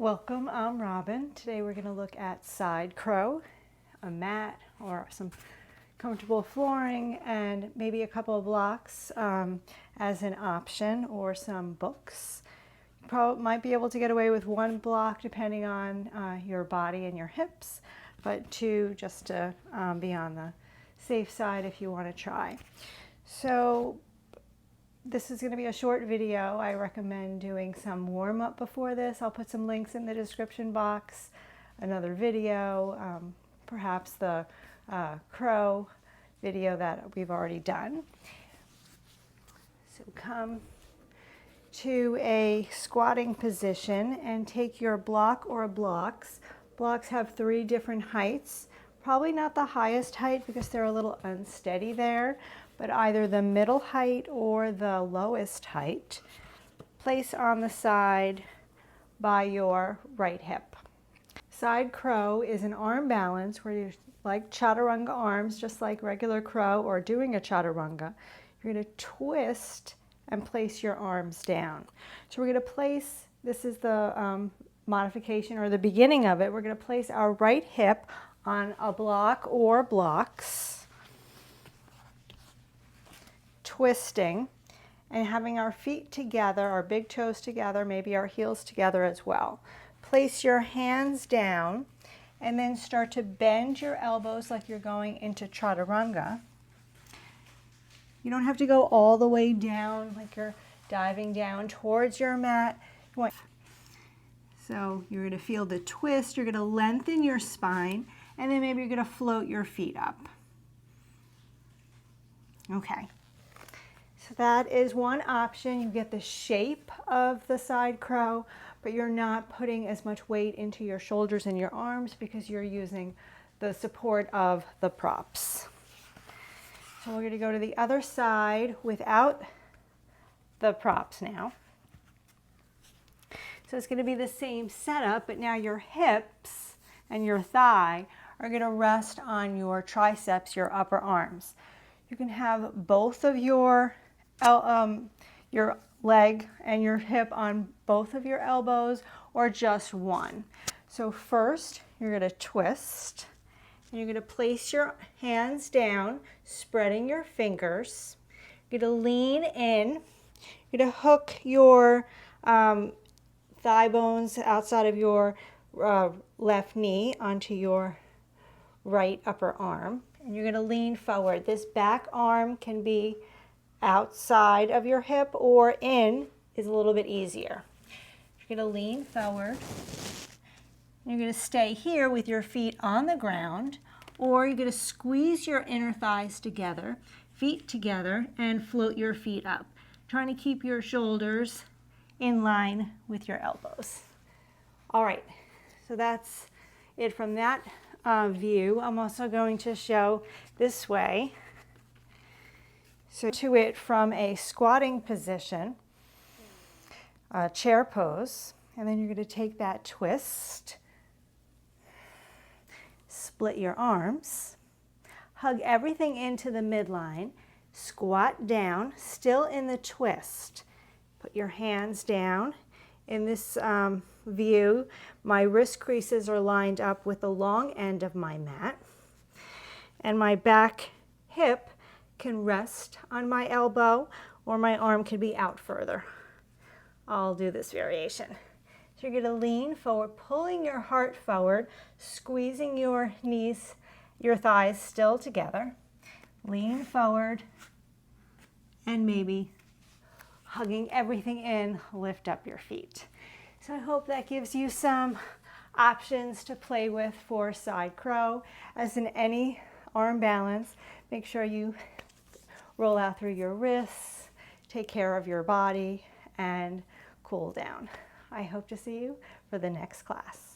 Welcome, I'm Robin. Today we're going to look at side crow, a mat or some comfortable flooring, and maybe a couple of blocks as an option, or some books. You probably might be able to get away with one block depending on your body and your hips, but two just to be on the safe side if you want to try. So this is going to be a short video. I recommend doing some warm-up before this. I'll put some links in the description box, another video, perhaps the crow video that we've already done. So come to a squatting position and take your block or blocks. Blocks have 3 different heights. Probably not the highest height because they're a little unsteady there, but either the middle height or the lowest height. Place on the side by your right hip. Side crow is an arm balance where you're like chaturanga arms, just like regular crow or doing a chaturanga. You're going to twist and place your arms down. So we're going to place, this is the modification or the beginning of it, we're going to place our right hip on a block or blocks, twisting and having our feet together, our big toes together, maybe our heels together as well. Place your hands down and then start to bend your elbows like you're going into chaturanga. You don't have to go all the way down like you're diving down towards your mat. So you're going to feel the twist, you're going to lengthen your spine, and then maybe you're going to float your feet up. Okay. So that is one option. You get the shape of the side crow, but you're not putting as much weight into your shoulders and your arms because you're using the support of the props. So we're going to go to the other side without the props now. So it's going to be the same setup, but now your hips and your thigh are going to rest on your triceps, your upper arms. You can have both of your leg and your hip on both of your elbows or just one. So first you're going to twist and you're going to place your hands down, spreading your fingers. You're going to lean in. You're going to hook your thigh bones outside of your left knee onto your right upper arm. And you're going to lean forward. This back arm can be outside of your hip or in is a little bit easier. You're going to lean forward. You're going to stay here with your feet on the ground, or you're going to squeeze your inner thighs together, feet together, and float your feet up, trying to keep your shoulders in line with your elbows. All right, so that's it from that view. I'm also going to show this way. So to it from a squatting position, chair pose, and then you're going to take that twist, split your arms, hug everything into the midline, squat down, still in the twist. Put your hands down. In this view, my wrist creases are lined up with the long end of my mat, and my back hip can rest on my elbow, or my arm can be out further. I'll do this variation. So you're going to lean forward, pulling your heart forward, squeezing your knees, your thighs still together. Lean forward and maybe hugging everything in, lift up your feet. So I hope that gives you some options to play with for side crow. As in any arm balance, make sure you roll out through your wrists, take care of your body, and cool down. I hope to see you for the next class.